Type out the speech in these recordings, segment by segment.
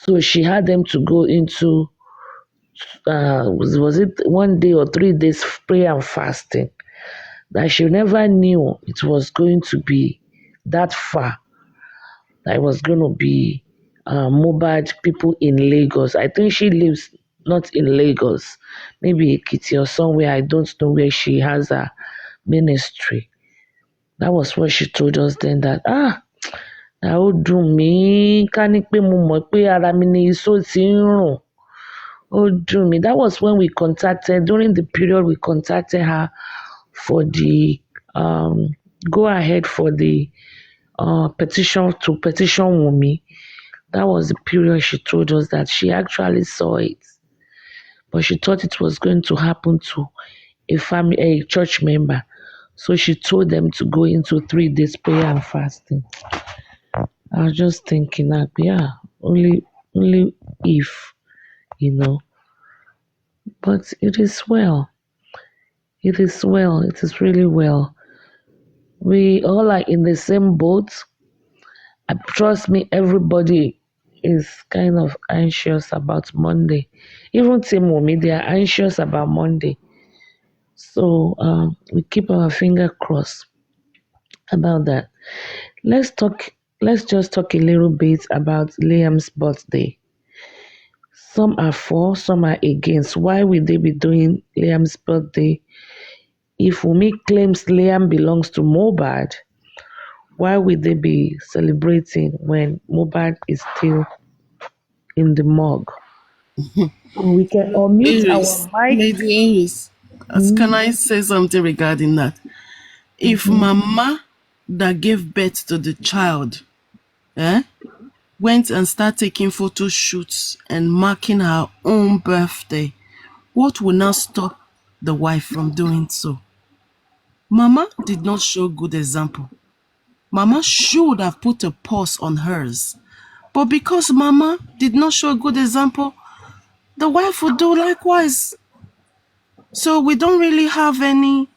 So she had them to go into was it 1 day or 3 days prayer and fasting, that she never knew it was going to be that far, that it was going to be mobile people in Lagos. I think she lives not in Lagos, maybe Ekiti or somewhere. I don't know where she has a ministry. That was what she told us then, that ó dùn mí, ká ní pé mo mọ̀ pé ara mi ni iṣó ti ń rùn. Ó dùn mí. That was when during the period we contacted her for the go ahead for the petition Wunmi. That was the period she told us that she actually saw it, but she thought it was going to happen to a church member. So she told them to go into 3 days prayer and fasting. I was just thinking that, only if, but it is well. It is well. It is really well. We all are in the same boat. Trust me, everybody is kind of anxious about Monday. Even Team Wumi, they are anxious about Monday. So we keep our finger crossed about that. Let's just talk a little bit about Liam's birthday. Some are for, some are against. Why would they be doing Liam's birthday? If Wumi claims Liam belongs to Mohbad, why would they be celebrating when Mohbad is still in the morgue? We can unmute Iris, our mic. Lady Iris, can I say something regarding that? If Mama that gave birth to the child went and started taking photo shoots and marking her own birthday, what will now stop the wife from doing so? Mama did not show good example. Mama should have put a pause on hers. But because Mama did not show a good example, the wife would do likewise. So we don't really have any.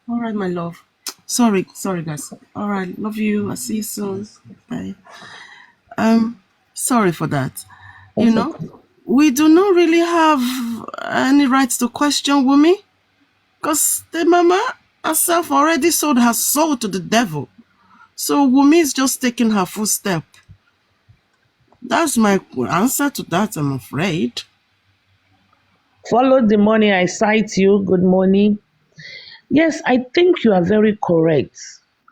All right, my love. Sorry, guys. All right, love you. I'll see you soon. Bye. Sorry for that. We do not really have any rights to question Wumi, because the Mama herself already sold her soul to the devil. So Wumi is just taking her full step. That's my answer to that, I'm afraid. Follow the money, I cite you. Good morning. Yes, I think you are very correct.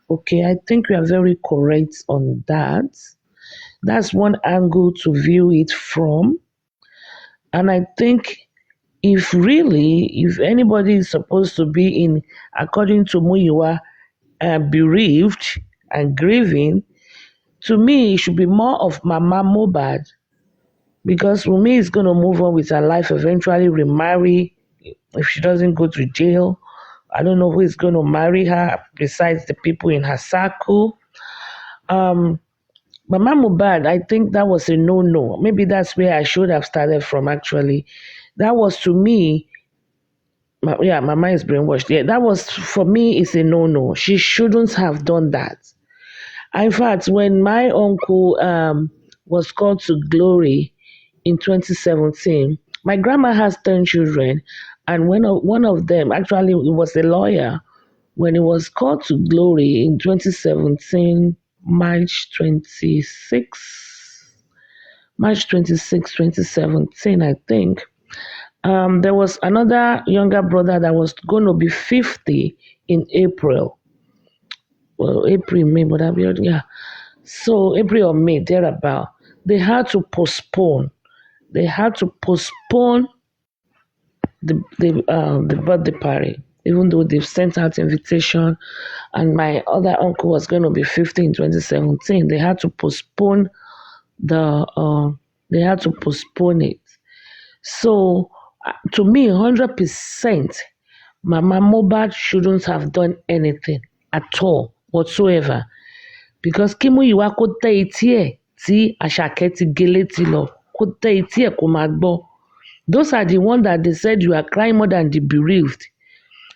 Okay, I think you are very correct on that. That's one angle to view it from. And I think if anybody is supposed to be in, according to Muyiwa, bereaved and grieving, to me, it should be more of Mama Mohbad, because Wunmi is going to move on with her life, eventually remarry if she doesn't go to jail. I don't know who is going to marry her besides the people in her circle. Mama Mohbad, I think that was a no-no. Maybe that's where I should have started from, actually. That was, to me, Mama is brainwashed. Yeah, that was, for me, it's a no-no. She shouldn't have done that. In fact, when my uncle was called to glory in 2017, my grandma has 10 children, and one of them, actually, was a lawyer. When he was called to glory in 2017, March 26, 2017, I think, there was another younger brother that was going to be 50 in April. Well, April, May, but yeah. So April or May, thereabout. They had to postpone. The birthday party, even though they've sent out invitation, and my other uncle was going to be 50 in 2017. They had to postpone it. So to me, 100%, Mama Mohbad shouldn't have done anything at all whatsoever, because kí Múyìwá kó tẹ́ etí ẹ̀ tí Àṣàkẹ́ ti gé létí lọ, kó tẹ́ etí ẹ̀ kó máa gbọ́. Those are the ones that they said you are crying more than the bereaved.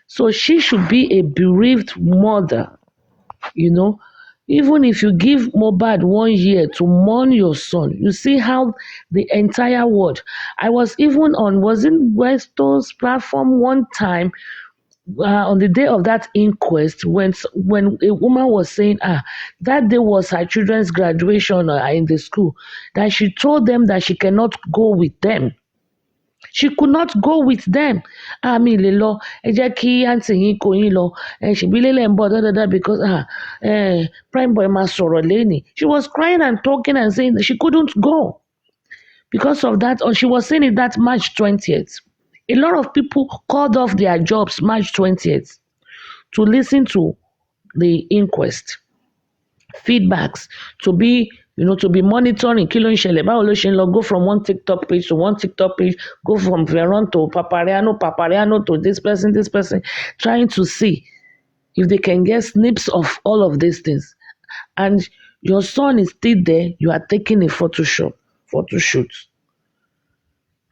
So she should be a bereaved mother, Even if you give Mohbad 1 year to mourn your son, you see how the entire world. I was even on, was in Westo's platform one time on the day of that inquest when a woman was saying, that day was her children's graduation in the school, that she told them that she cannot go with them. She could not go with them. Mi lè lọ, ẹ jẹ́ kí àǹtí yín kó yín lọ, ṣèbí ilé lẹ̀ ń bọ̀ dáadáa because prime boy máa sọ̀rọ̀ lénìí. She was crying and talking and saying that she couldn't go because of that. Or she was saying it that March 20th. A lot of people called off their jobs March 20th to listen to the inquest feedbacks, to be monitoring kí ló ń ṣẹlẹ̀, báwo ló ṣe ń lọ, go from one TikTok page to one TikTok page, go from Veron to Papariano to this person, trying to see if they can get snips of all of these things. And your son is still there, you are taking a photo shoot.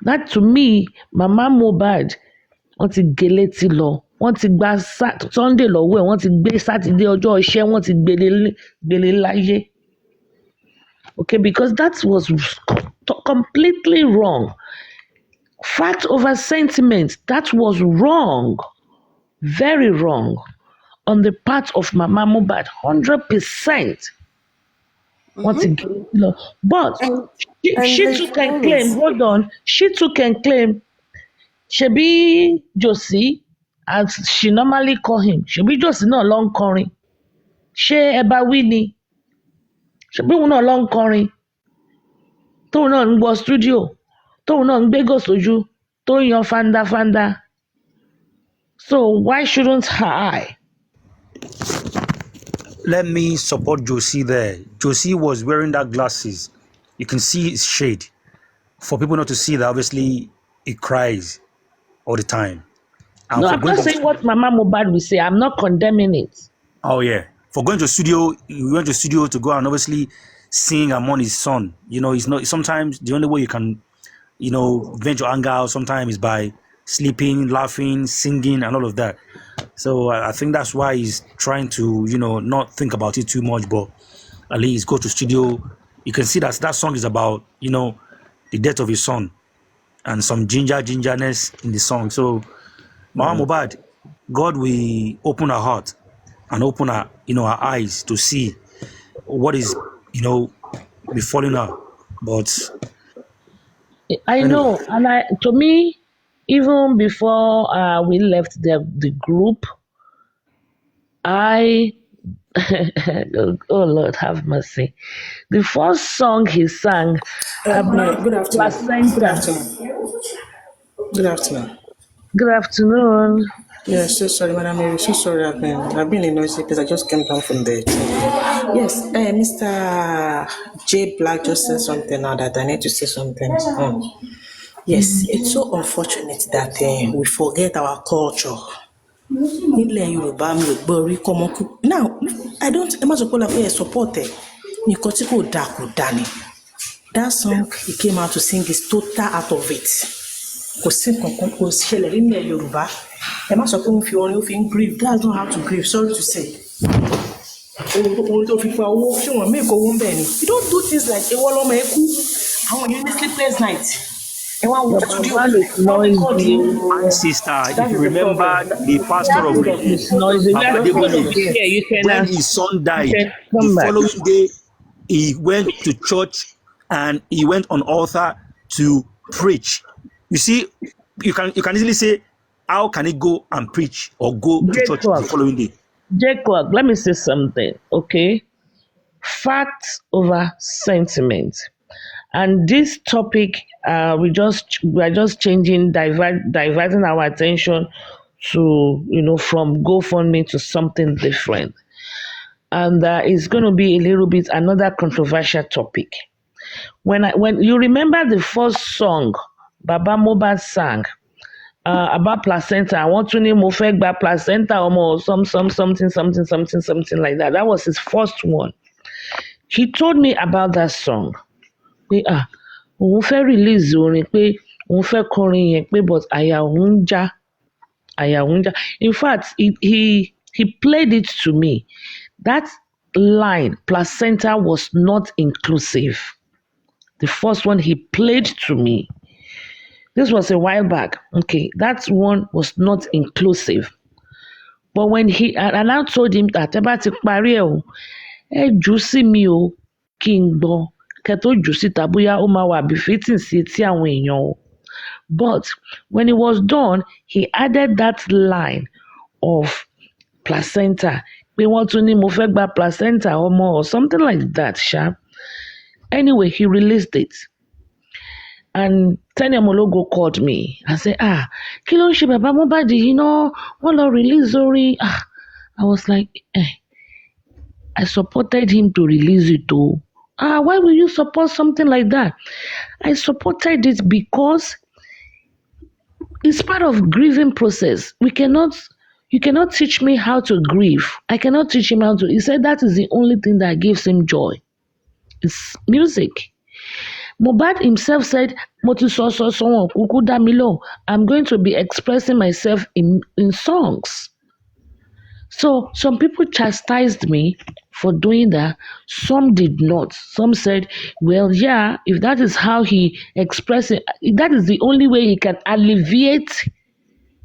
That to me, Mama Mohbad, wọ́n ti gé létí lọ, wọ́n ti gba Sunday lọ́wọ́ ẹ̀, wọ́n ti gbé Saturday ọjọ́ iṣẹ́, wọ́n ti gbélé láyé. Okay, because that was completely wrong. Fact over sentiment, that was wrong, very wrong on the part of Mama Mohbad, 100%. Wọ́n ti gé létí lọ. But she too can claim, hold on, she too can claim, ṣebí Josie, as she normally call him, ṣebí Josie náà ló ń kọrin, ṣé ẹ bá wí ni, ṣebí òun náà ló ń kọrin, tóun náà ń gbọ́ studio, tóun náà ń gbégò sójú, tó ń yan fandafanda. So why shouldn't I? Let me support Josie there. Josie was wearing that glasses. You can see his shade. For people not to see that, obviously, he cries all the time. And No, for I'm going not saying what Mama Mohbad will say. I'm not condemning it. Oh yeah, for going to studio, he went to studio to go and obviously sing among his son. It's not sometimes the only way you can, vent your anger out sometimes is by sleeping, laughing, singing, and all of that. So I think that's why he's trying to, not think about it too much, but at least go to studio. You can see that song is about, the death of his son and some gingerness in the song. So Mama Mohbad, God will open her heart and open her, her eyes to see what is, befalling her. But I anyway, know, and to me, even before we left the group, I oh Lord have mercy. The first song he sang about Good afternoon. Good placenta. afternoon. Good afternoon. Good afternoon. Yeah, so sorry, Madam Mary. So sorry, I've been in noisy because I just came down from there. Yes, Mr. J Black just said something now that I need to say something. Yes, it's so unfortunate that we forget our culture. Nílẹ̀ Yorùbá mi ò gbọ́ orí kọ́mọ kú. Now, I don't, ẹ má sọ pé ọlá pé ẹ support ẹ̀. Nǹkan tí kò dáa ni. That song he came out to sing is total out of it. Kò sí nǹkan kò ṣẹlẹ̀ nílẹ̀ Yorùbá. Ẹ má sọ pé òun fi orin ó fi ń grieve. That's not how to grieve, sorry to say. Ohun tó fi pa owó ṣé wọ́n make owó ń bẹ̀ ni. You don't do things like ewọ́ lọ́mọ ẹ kú. Àwọn èèyàn ní sleepless night. Ẹ wá wo studio. One is noisy. my sister, if you remember the pastor of It's noisy. We are not going to be here. You can when his son died, can the come back. following day, he went to church and he went on altar to preach. You see, you can easily say, how can he go and preach or go to church the following day? Jacob, let me say something, okay? Facts over sentiment. And this topic, we are just changing, diverting our attention to, from GoFundMe to something different. And it's going to be a little bit another controversial topic. When you remember the first song Baba Mohbad sang about placenta, I want to name Mofegba placenta or something like that. That was his first one. He told me about that song. Òun fẹ́ release orin pé òun fẹ́ kọrin yẹn pé but àyà òun ń já. In fact, he played it to me. That line, placenta was not inclusive. The first one he played to me. This was a while back. Okay, that one was not inclusive. But when I now told him that ẹ bá ti parí ẹ̀ o, ẹ jù ú sí mi o, kí n gbọ́. Kẹ́ tó jù ú síta bóyá ó máa wà befitting sí etí àwọn èèyàn o. But when it was done, he added that line of placenta. Pé wọ́n tún ní mo fẹ́ gba placenta ọmọ or something like that, ṣá. Anyway, he released it. And Teni Omologo called me and said, kí ló ń ṣe bàbá Mohbad yìí náà? Wọ́n lọ release orin. I was like, I supported him to release it though. Why will you support something like that? I supported it because it's part of grieving process. You cannot teach me how to grieve. I cannot teach him how to. He said that is the only thing that gives him joy. It's music. Mohbad himself said, I'm going to be expressing myself in songs. So some people chastised me for doing that. Some did not. Some said, well, yeah, if that is how he expresses it, that is the only way he can alleviate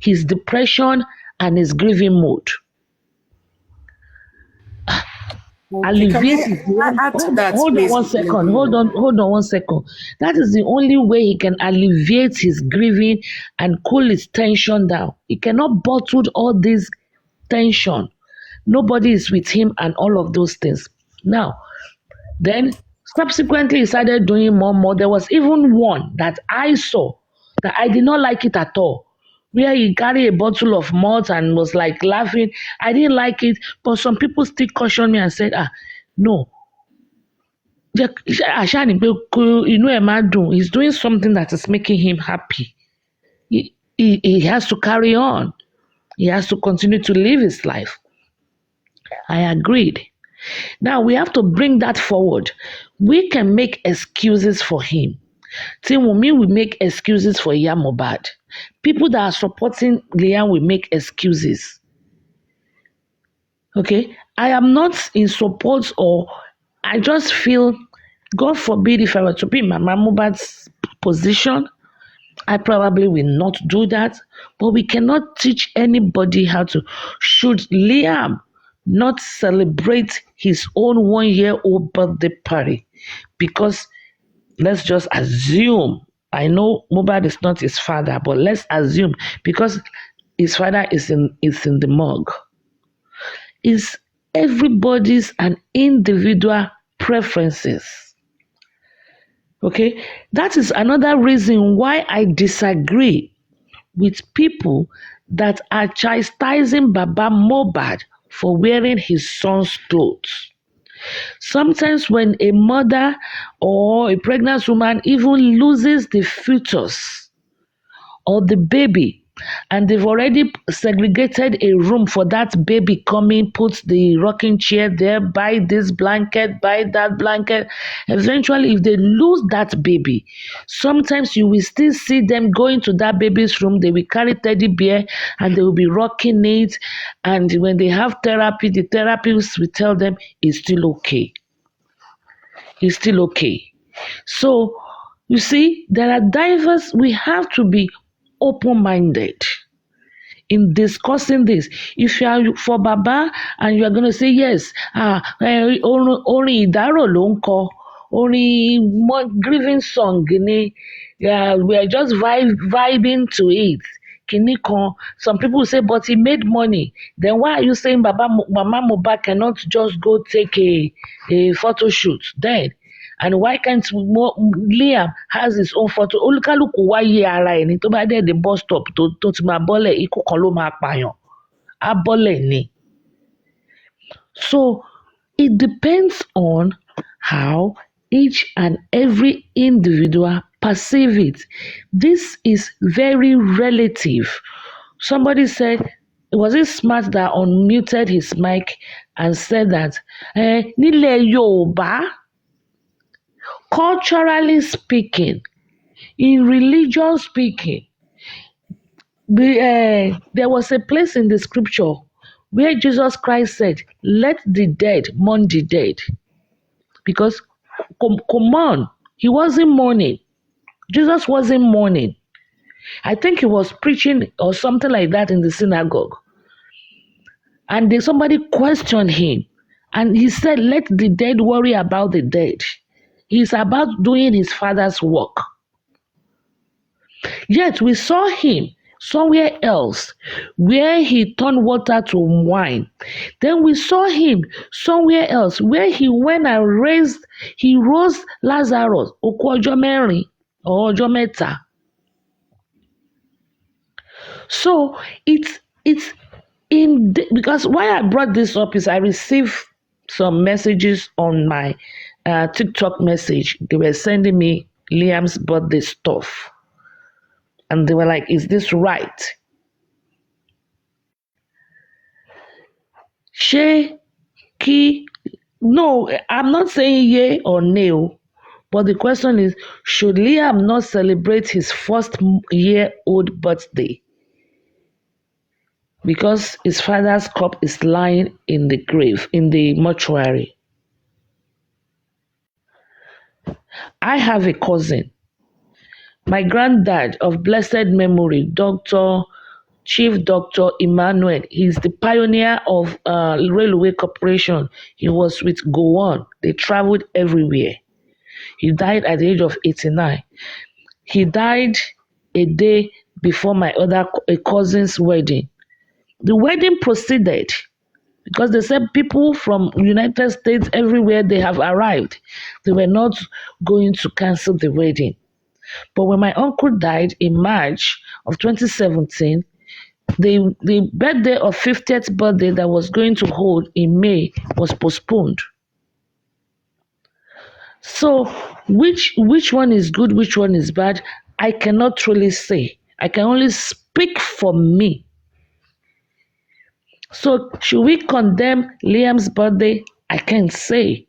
his depression and his grieving mood. Okay, can Alleviate you add to that, hold on please? one second. Hold on 1 second. That is the only way he can alleviate his grieving and cool his tension down. He cannot bottle all this tension. Nobody is with him and all of those things. Now, then subsequently he started doing more. There was even one that I saw that I did not like it at all, where he carried a bottle of malt and was like laughing. I didn't like it, but some people still cautioned me and said, no. He's doing something that is making him happy. He has to carry on. He has to continue to live his life. I agreed. Now we have to bring that forward. We can make excuses for him. Wunmi will make excuses for Iya Mohbad. People that are supporting Liam will make excuses. Okay? I am not in support, or I just feel, God forbid, if I were to be in Mama Mohbad's position, I probably will not do that. But we cannot teach anybody how to. Should Liam not celebrate his own 1-year-old birthday party? Because let's just assume, I know Mohbad is not his father, but let's assume because his father is in the morgue. It's everybody's and individual preferences. Okay, that is another reason why I disagree with people that are chastising Baba Mohbad for wearing his son's clothes. Sometimes when a mother or a pregnant woman even loses the fetus or the baby, and they've already segregated a room for that baby coming, put the rocking chair there, buy this blanket, buy that blanket. Eventually, if they lose that baby, sometimes you will still see them going to that baby's room. They will carry teddy bear and they will be rocking it. And when they have therapy, the therapist will tell them it's still okay. It's still okay. So, you see, there are diverse, we have to be open-minded in discussing this. If you are for Baba and you are going to say, yes, orin ìdárò ló ń kọ, orin grieving song ni, we are just vibing to it. Kìíní kan. Some people say, but he made money. Then why are you saying Mama Mohbad cannot just go take a photo shoot then? And why can't Liam has his own photo? Olúkálùkù wáyé ara ẹ̀ ní tó bá dé the bus stop tó ti máa bọ́lẹ̀ ikú kan ló máa pààyàn. Á bọ́lẹ̀ ni. So it depends on how each and every individual perceive it. This is very relative. Somebody said, was it smart that unmuted his mic and said that nílẹ̀ Yorùbá, culturally speaking, in religion speaking, there was a place in the scripture where Jesus Christ said, let the dead mourn the dead. Because, come on, he wasn't mourning. Jesus wasn't mourning. I think he was preaching or something like that in the synagogue. And then somebody questioned him. And he said, let the dead worry about the dead. He's about doing his father's work. Yet we saw him somewhere else where he turned water to wine. Then we saw him somewhere else where he went and he rose Lazarus, oku ọjọ́ mẹ́rin or ọjọ́ mẹ́ta. So it's because why I brought this up is I received some messages on my TikTok message. They were sending me Liam's birthday stuff. And they were like, is this right? No, I'm not saying yay or no. But the question is, should Liam not celebrate his first-year-old birthday? Because his father's cup is lying in the grave, in the mortuary. I have a cousin. My granddad of blessed memory, Chief Dr. Emmanuel, he's the pioneer of Railway Corporation. He was with Go On. They traveled everywhere. He died at the age of 89. He died a day before my a cousin's wedding. The wedding proceeded because they said people from United States everywhere, they have arrived. They were not going to cancel the wedding. But when my uncle died in March of 2017, the birthday of 50th birthday that was going to hold in May was postponed. So which one is good, which one is bad, I cannot truly say. I can only speak for me. So should we condemn Liam's birthday? I can't say.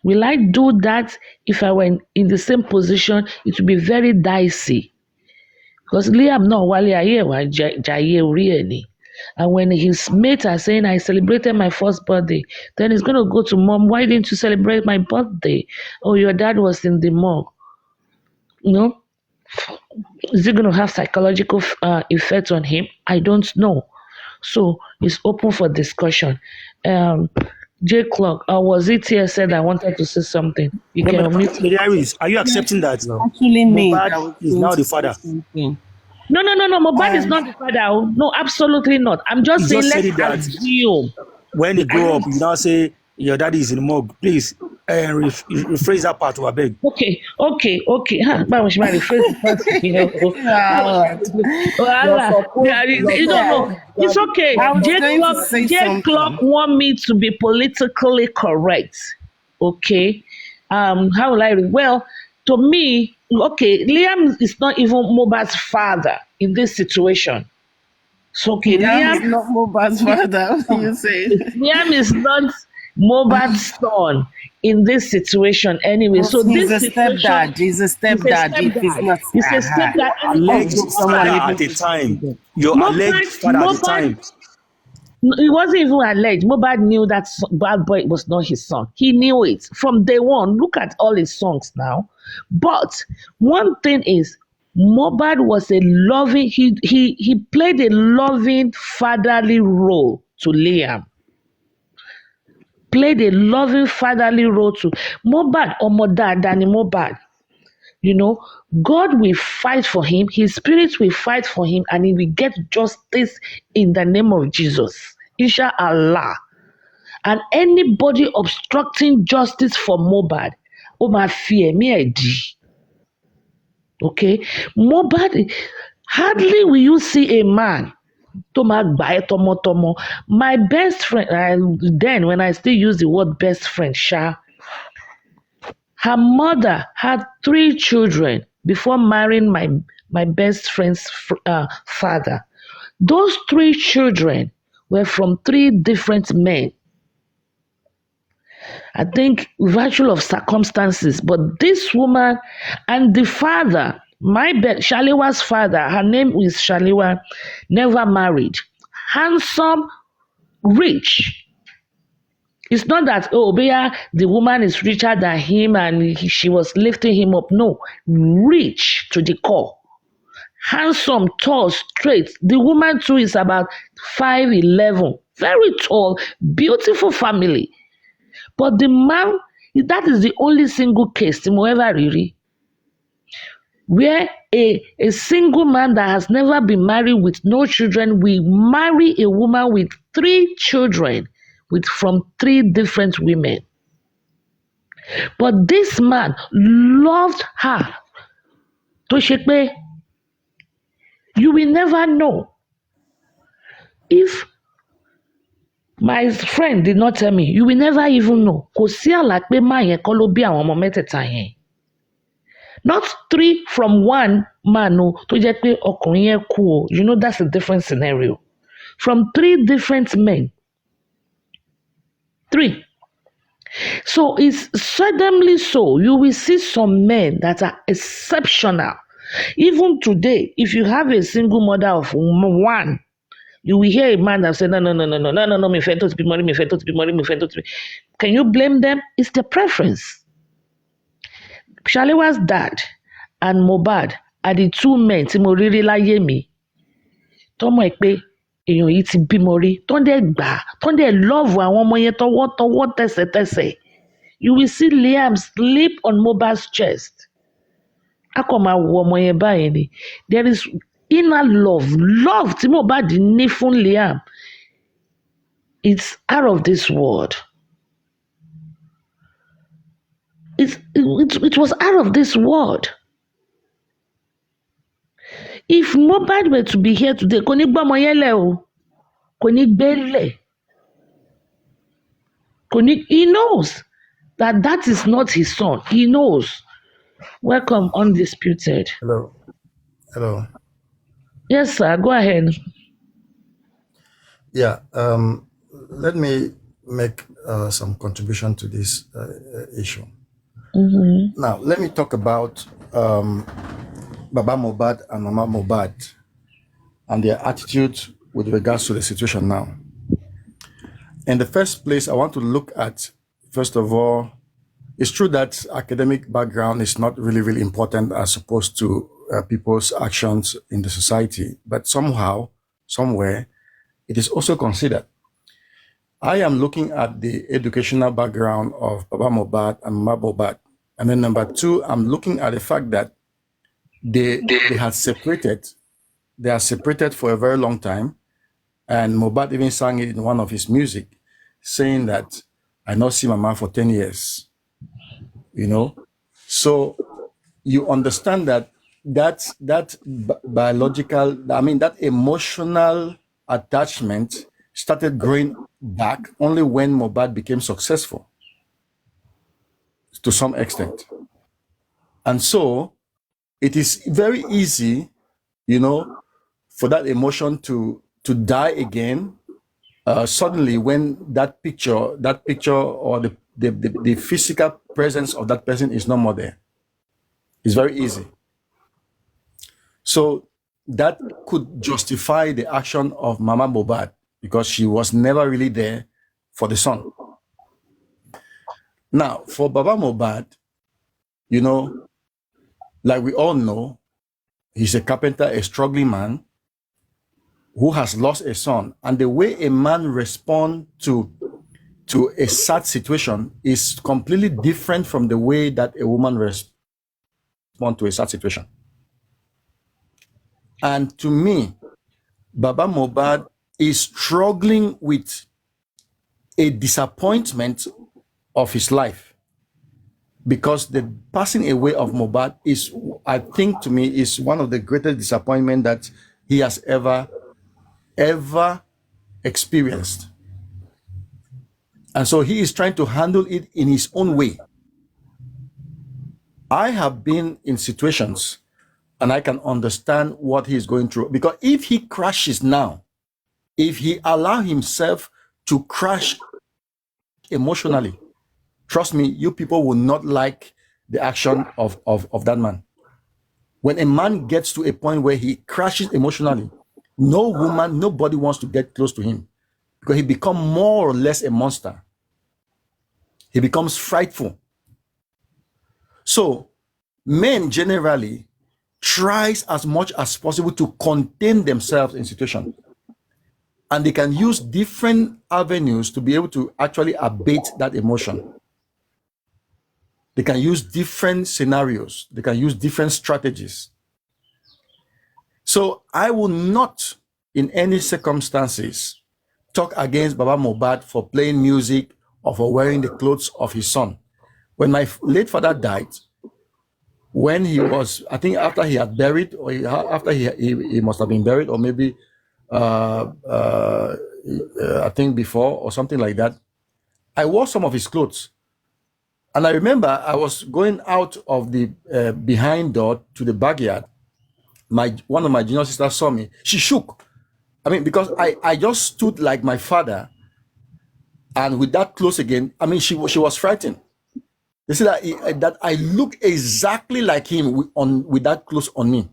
Will I do that if I were in the same position? It would be very dicey. Because Liam no wale ayewa jaye ori. And when his mates are saying, I celebrated my first birthday, then he's going to go to mom, why didn't you celebrate my birthday? Oh, your dad was in the morgue. No? Is it going to have psychological effect on him? I don't know. So it's open for discussion. J. Clark, was it here said I wanted to say something? You can unmute. Lady Iris, are you accepting that now? Actually, me. Mohbad is now the father. No. Mohbad is not the father. No, absolutely not. I'm just saying, let's assume. When you grow up, you now say your daddy is in the morgue. Please rephrase that part to beg. Okay. But we should rephrase the part. You don't know. It's okay. J. Clark want me to be politically correct. Okay. How will I? Well, to me, okay, Liam is not even Mohbad's father in this situation. So okay, Liam is not Mohbad's father. You say Liam is not Mohbad's son in this situation anyway. So he's this a stepdad. He's a stepdad. He's a stepdad. Alleged father at the time. Your alleged father at the time. It wasn't even alleged. Mohbad knew that Bad Boy was not his son. He knew it from day one. Look at all his songs now. But one thing is, Mohbad was a loving, he played a loving fatherly role to Liam. Played a loving fatherly role to Mohbad or Dani Mohbad. You know, God will fight for him, his spirit will fight for him, and he will get justice in the name of Jesus. Inshallah. And anybody obstructing justice for Mohbad, my fear me. Okay, Mohbad, hardly will you see a man my best friend, then when I still use the word best friend, her mother had 3 children before marrying my best friend's father. Those 3 children were from 3 different men. I think virtue of circumstances, but this woman and the father, Shaliwa's father, her name is Shaliwa, never married. Handsome, rich. It's not that, oh, Beya, the woman is richer than him and she was lifting him up. No, rich to the core. Handsome, tall, straight. The woman too is about 5'11", very tall, beautiful family. But the man, that is the only single case tí mo ever rí where a single man that has never been married with no children will marry a woman with 3 children from 3 different women. But this man loved her tó ṣe pé you will never know. If my friend did not tell me, you will never even know. Kò sí àlá pé máa yẹn kọ́ ló bí àwọn ọmọ mẹ́tẹ̀ẹ̀ta yẹn. Not 3 from one man o tó jẹ́ pé ọkùnrin yẹn kú o. You know that's a different scenario. From 3 different men. 3. So it's suddenly so. You will see some men that are exceptional. Even today, if you have a single mother of one, you will hear a man that say, no, me fẹ́ tó ti bímọ rí, me fẹ́ tó ti bímọ rí, me fẹ́ tó ti bímọ. Can you blame them? It's their preference. Shalewa's dad and Mohbad are the 2 men tí mo rí rí láyé mi. Tọ́mọ̀ ẹ pé èèyàn yìí ti bímọ rí, tó ń dẹ̀ gbà, tó ń dẹ̀ love àwọn ọmọ yẹn tọwọ́tọwọ́ tẹsẹ̀tẹsẹ̀. You will see Liam sleep on Mohbad's chest. A kò máa wo ọmọ yẹn báyìí ni. There is inner love tí Mohbad ní fún Liam. It's out of this world. It was out of this world. If Mohbad were to be here today, kò ní gbọ́mọ yẹn lẹ̀ o. Kò ní gbélé. He knows that is not his son. He knows. Welcome, Undisputed. Hello. Yes, sir. Go ahead. Yeah. Let me make some contribution to this issue. Now, let me talk about Baba Mohbad and Mama Mohbad and their attitude with regards to the situation now. In the first place, I want to look at, first of all, it's true that academic background is not really important as opposed to people's actions in the society, but somehow, somewhere, it is also considered. I am looking at the educational background of Baba Mohbad and Mama Mohbad. And then number 2, I'm looking at the fact that they had separated. They are separated for a very long time. And Mohbad even sang it in one of his music, saying that I not see Mama for 10 years. You know? So you understand that biological, that emotional attachment started growing back only when Mohbad became successful to some extent. And so it is very easy, for that emotion to die again suddenly when that picture or the physical presence of that person is no more there. It's very easy. So that could justify the action of Mama Mohbad because she was never really there for the son. Now, for Baba Mohbad, like we all know, he's a carpenter, a struggling man who has lost a son. And the way a man responds to a sad situation is completely different from the way that a woman responds to a sad situation. And to me, Baba Mohbad is struggling with a disappointment of his life because the passing away of Mohbad is, I think to me, is one of the greatest disappointment that he has ever experienced. And so he is trying to handle it in his own way. I have been in situations and I can understand what he is going through, because if he crashes now, if he allow himself to crash emotionally, trust me, you people will not like the action of that man. When a man gets to a point where he crashes emotionally, no woman, nobody wants to get close to him because he becomes more or less a monster. He becomes frightful. So men generally tries as much as possible to contain themselves in situation, and they can use different avenues to be able to actually abate that emotion. They can use different scenarios. They can use different strategies. So I will not, in any circumstances, talk against Baba Mohbad for playing music or for wearing the clothes of his son. When my late father died, when he was, I think after he had buried, or after he must have been buried, or maybe I think before or something like that, I wore some of his clothes. And I remember I was going out of the behind door to the backyard. One of my junior sisters saw me. She shook. I mean, because I just stood like my father, and with that close again, I mean, she was frightened. They said that I look exactly like him with that close on me.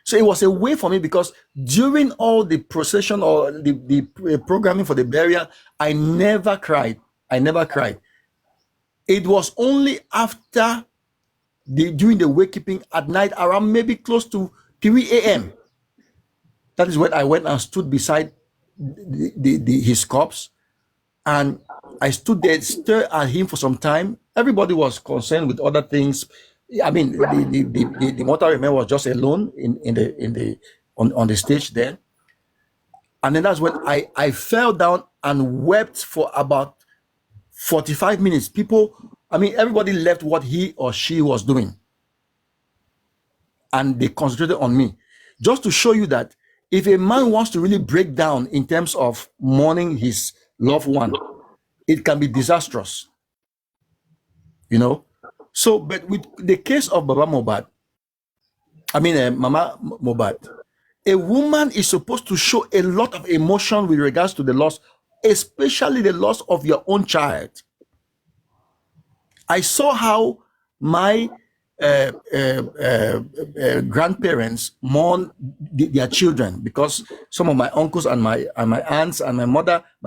So it was a way for me, because during all the procession or the programming for the burial, I never cried. I never cried. It was only after during the wakekeeping at night, around maybe close to 3 a.m. That is when I went and stood beside his corpse, and I stood there, stared at him for some time. Everybody was concerned with other things. I mean, the mortuary man was just alone on the stage there. And then that's when I fell down and wept for about 45 minutes. People, I mean, everybody left what he or she was doing, and they concentrated on me. Just to show you that if a man wants to really break down in terms of mourning his loved one, it can be disastrous, you know. So, but with the case of Baba Mohbad, Mama Mohbad, a woman is supposed to show a lot of emotion with regards to the loss, especially the loss of your own child. I saw how my grandparents mourn their children, because some of my uncles and my aunts and my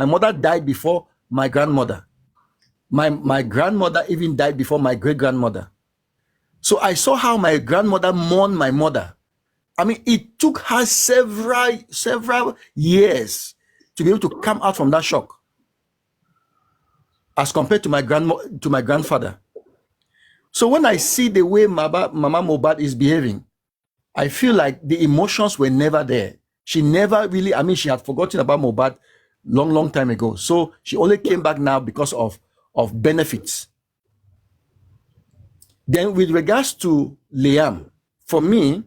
mother died before my grandmother. My grandmother even died before my great grandmother. So I saw how my grandmother mourned my mother. I mean, it took her several years to be able to come out from that shock, as compared to my grandfather. So when I see the way Mama Mohbad is behaving, I feel like the emotions were never there. She never really, I mean, she had forgotten about Mohbad long time ago. So she only came back now because of benefits. Then with regards to Liam, for me,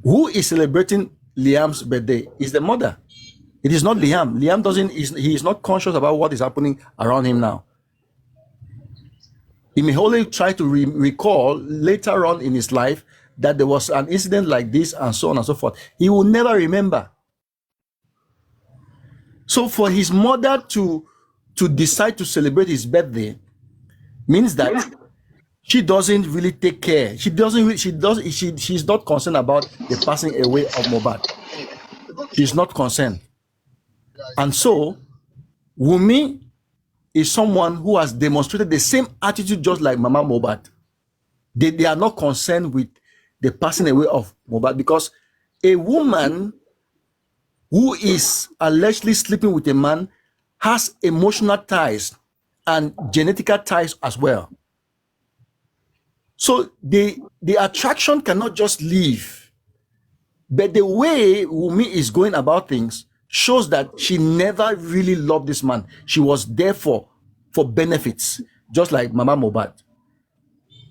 who is celebrating Liam's birthday is the mother. It is not Liam. Liam he is not conscious about what is happening around him now. He may only try to recall later on in his life that there was an incident like this and so on and so forth. He will never remember. So for his mother to decide to celebrate his birthday means that she doesn't really take care. She's not concerned about the passing away of Mohbad. She's not concerned. And so Wumi is someone who has demonstrated the same attitude, just like Mama Mohbad. They are not concerned with the passing away of Mohbad, because a woman who is allegedly sleeping with a man has emotional ties and genetical ties as well. So the attraction cannot just leave. But the way Wumi is going about things shows that she never really loved this man. She was there for benefits, just like Mama Mohbad.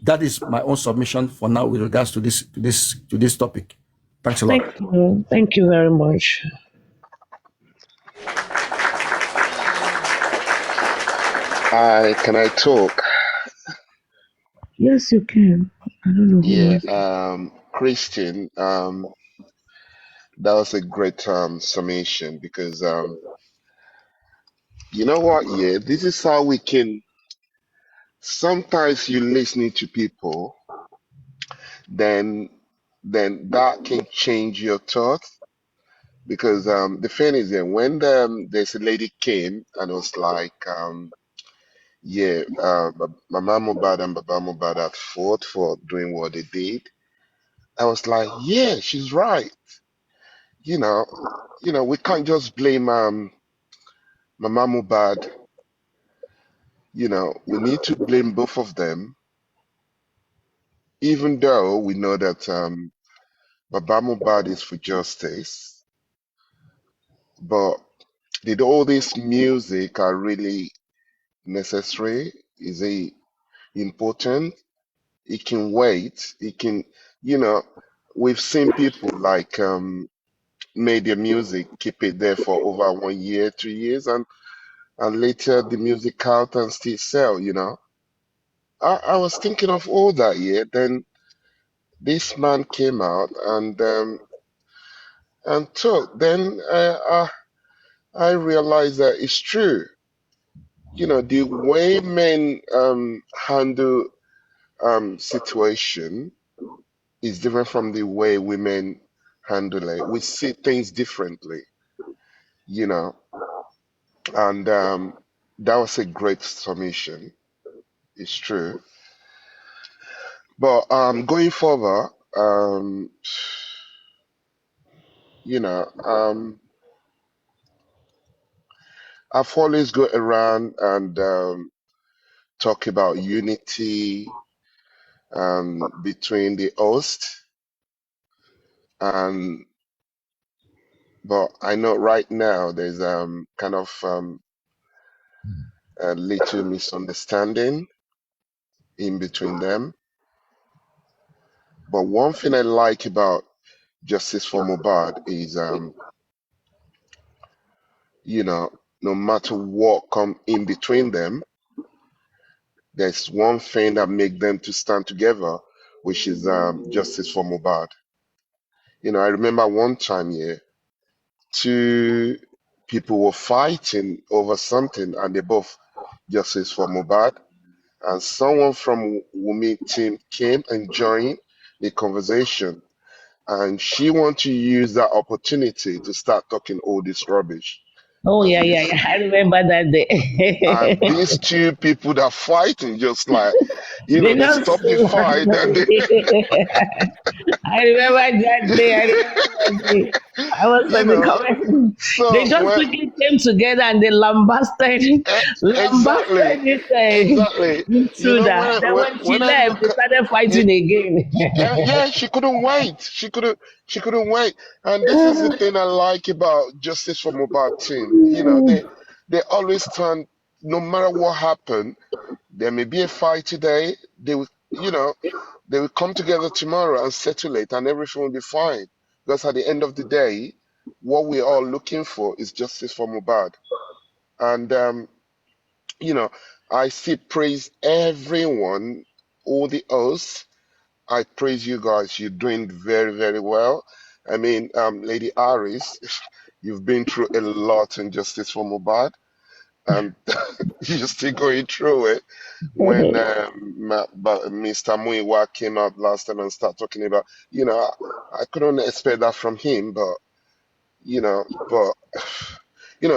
That is my own submission for now with regards to this topic. Thanks a lot. Thank you. Thank you very much. Can I talk? Yes, you can. I don't know who Yeah, wants. Christian, that was a great summation, because you know what? Yeah, this is how we can. Sometimes you're listening to people, then that can change your thoughts. because the thing is that when this lady came and was like, yeah, Mama Mohbad and Baba Mohbad at fault for doing what they did, I was like, yeah, she's right. You know, we can't just blame Mama Mohbad. We need to blame both of them, even though we know that Baba Mohbad is for justice. But did all this music are really necessary? Is it important? It can wait. It can, you know, we've seen people like made their music, keep it there for over 1 year, 2 years, and later the music out and still sell. I was thinking of all that, yeah. Then this man came out and talked. Then I realized that it's true. The way men handle situation is different from the way women handle it. We see things differently, you know, and that was a great summation. It's true. But going forward, you know, I've always go around and talk about unity between the host and but I know right now there's kind of a little misunderstanding in between them. But one thing I like about Justice for Mohbad is no matter what come in between them, there's one thing that make them to stand together, which is justice for Mohbad. I remember one time, yeah, two people were fighting over something, and they both justice for Mohbad. And someone from Wumi team came and joined the conversation, and she wanted to use that opportunity to start talking all this rubbish. Oh And yeah, yeah, these yeah. I remember that and day. these two people that fighting just like They they just stop the fight and they I remember that day. I remember that day. I was you on the know comment. They so just when quickly came together and they lambasted, exactly, lambasted this exactly. intruder. when Then when when she when I left, they look at started yeah, fighting again. yeah, she couldn't wait. She couldn't wait. And this is the thing I like about Justice for Mobile team. They always stand, no matter what happened. There may be a fight today. They will come together tomorrow and settle it, and everything will be fine. Because at the end of the day, what we're all looking for is justice for Mubad. And you know, I still praise everyone, all the hosts. I praise you guys. You're doing very, very well. I mean, Lady Aris, you've been through a lot in Justice for Mubad, and you're still going through it. When Mr. Muiwa came out last time and started talking about, I couldn't expect that from him, but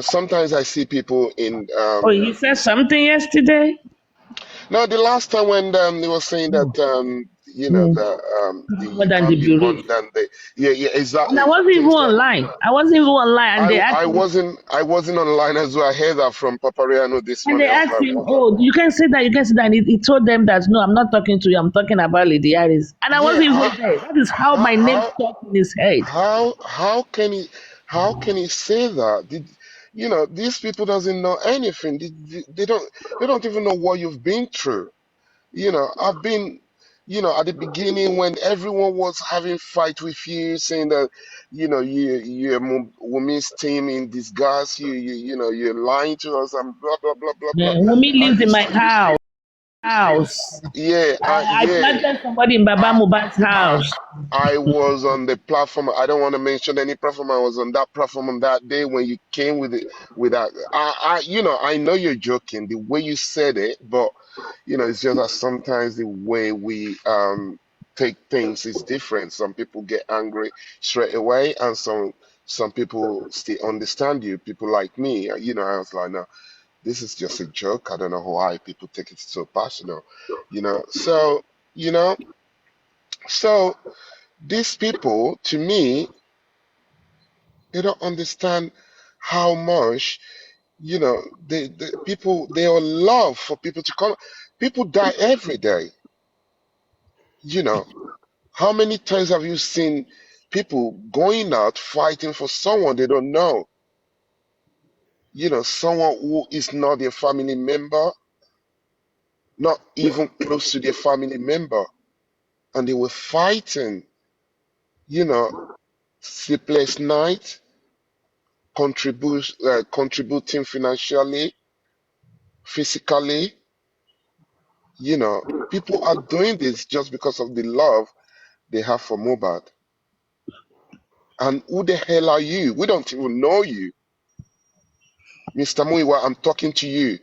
sometimes I see people in Oh, you said something yesterday? no, the last time when they were saying that Hmm. More you than the can't be more belief. than the yeah, And I exactly, wasn't even things like online. I wasn't even online, and I wasn't online as well. I heard that from Papariano this they morning. I was asked like, him, what? "Oh, you can say that. You can say that." And he told them that no, I'm not talking to you. I'm talking about Lady Harris. And I Yeah, wasn't even there. That is how how my name how stuck in his head. how can he say that? These people doesn't know anything. They don't even know what you've been through. I've been, at the beginning when everyone was having fight with you, saying that, you're Wumi's team in disguise, you're lying to us and blah blah blah blah blah. Wumi I lived in my used to, house. yeah, I yeah. planted somebody in Baba I, Mubad's I house. I was on the platform. I don't want to mention any platform. I was on that platform on that day when you came with it. With that, I know you're joking the way you said it, but it's just that sometimes the way we take things is different. Some people get angry straight away, and Some people still understand you. People like me, I was like, no, this is just a joke. I don't know why people take it so personal, you know. So, you know, so these people, to me, they don't understand how much, people, they all love for people to come. People die every day, you know. How many times have you seen people going out fighting for someone they don't know? Someone who is not their family member, not even close to their family member, and they were fighting, you know, sleepless night, contributing financially, physically. People are doing this just because of the love they have for Mobad. And who the hell are you? We don't even know you. Mr. Muiwa, I'm talking to you.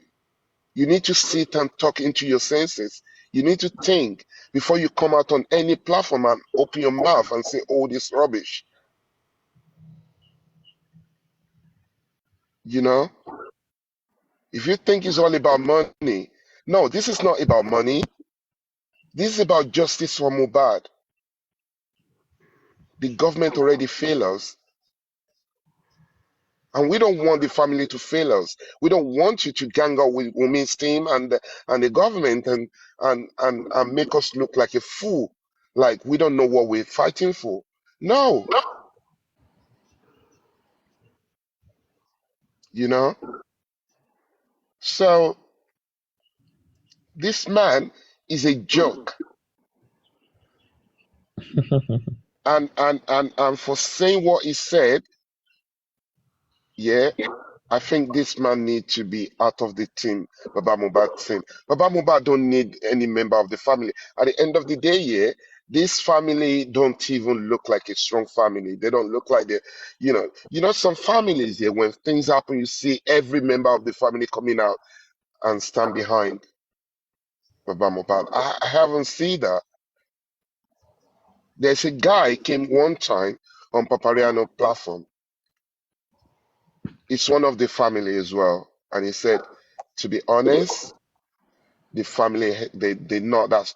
You need to sit and talk into your senses. You need to think before you come out on any platform and open your mouth and say all this rubbish. You know, if you think it's all about money, no, this is not about money. This is about justice for Mubad. The government already failed us, and we don't want the family to fail us. We don't want you to gang up with Umi's team and the government and make us look like a fool, like we don't know what we're fighting for. No, you know. So this man is a joke, and for saying what he said, yeah, I think this man needs to be out of the team, Baba Mubad team. Baba Mubad don't need any member of the family. At the end of the day, yeah, this family don't even look like a strong family. They don't look like some families here, when things happen, you see every member of the family coming out and stand behind Baba Mubad. I haven't seen that. There's a guy came one time on Papariano platform. It's one of the family as well. And he said, to be honest, the family, they know that,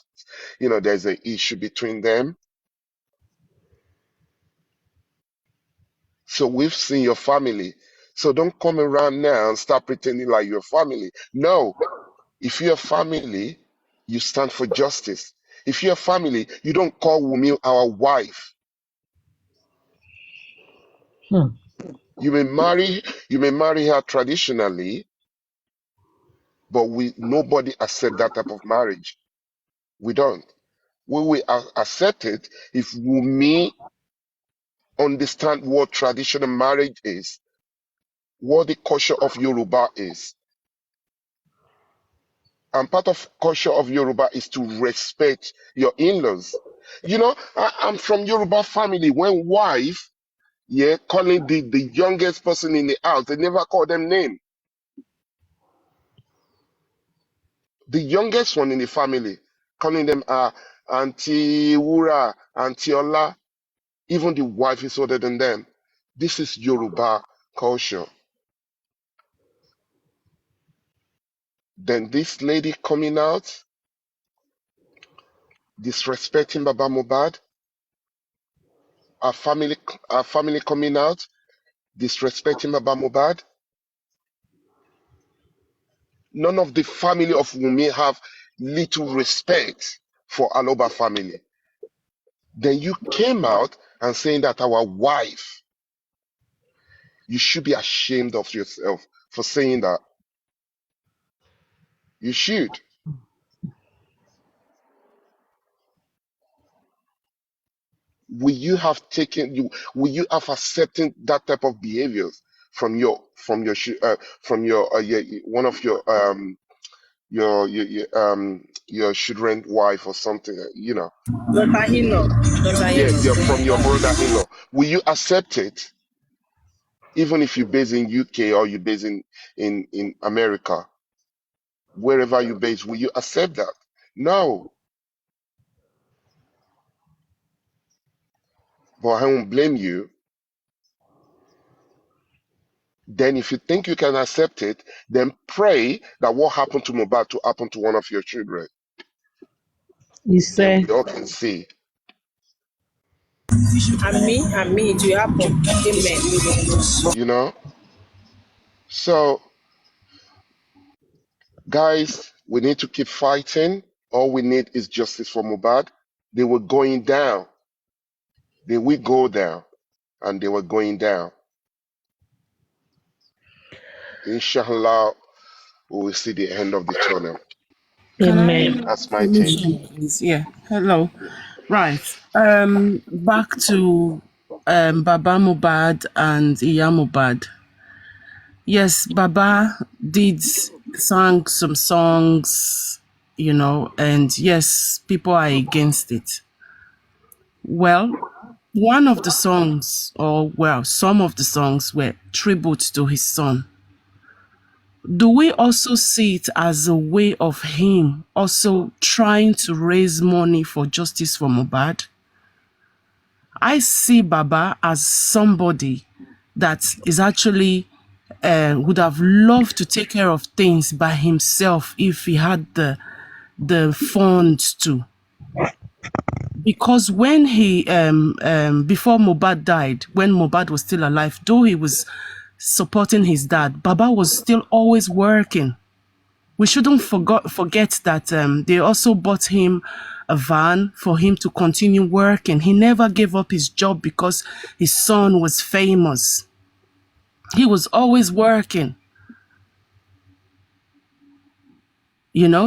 there's an issue between them. So we've seen your family. So don't come around now and start pretending like you're family. No, if you're family, you stand for justice. If you're family, you don't call Wumi our wife. Hmm. You may marry her traditionally, but nobody accept that type of marriage. We don't. We will accept it if Wumi understand what traditional marriage is, what the culture of Yoruba is. And part of culture of Yoruba is to respect your in-laws. I'm from Yoruba family. When wife, yeah, calling the youngest person in the house, they never call them name. The youngest one in the family, calling them Auntie Wura, Auntie Ola. Even the wife is older than them. This is Yoruba culture. Then this lady coming out, disrespecting Baba Mubad, our family, our family coming out, disrespecting Baba Mubad. None of the family of Wumi have little respect for Aloba family. Then you came out and saying that our wife, you should be ashamed of yourself for saying that. You should. Will you have accepted that type of behaviors one of your children wife or something, Daughter-in-law. yeah, Daughter-in-law. from your brother-in-law? Will you accept it, even if you're based in UK or you're based in America, wherever you're based? Will you accept that? No. But I won't blame you. Then if you think you can accept it, then pray that what happened to Mohbad to happen to one of your children. He Then said, we all can see. And me, it will happen. Amen. You know? So guys, we need to keep fighting. All we need is justice for Mohbad. They were going down. They will go down. And they were going down. Inshallah, we will see the end of the tunnel. Can I Amen. That's my finish take. up, please? Yeah. Hello. Right. Back to Baba Mubad and Iya Mubad. Yes, Baba did sang some songs, and yes, people are against it. Well, one of the songs, or well, some of the songs were tributes to his son. Do we also see it as a way of him also trying to raise money for justice for Mohbad? I see Baba as somebody that is actually would have loved to take care of things by himself if he had the funds to. Because when he before Mohbad died, when Mohbad was still alive, though he was supporting his dad, Baba was still always working. We shouldn't forget that they also bought him a van for him to continue working. He never gave up his job because his son was famous. He was always working.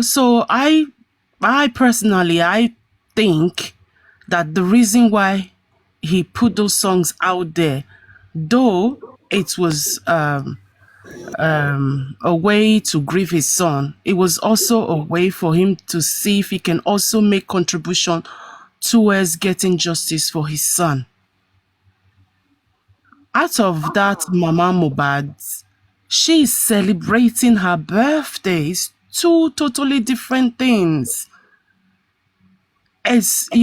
So I personally, I think that the reason why he put those songs out there, though it was a way to grieve his son, it was also a way for him to see if he can also make contribution towards getting justice for his son. Out of that, Mama Mohbad, she is celebrating her birthdays, two totally different things. As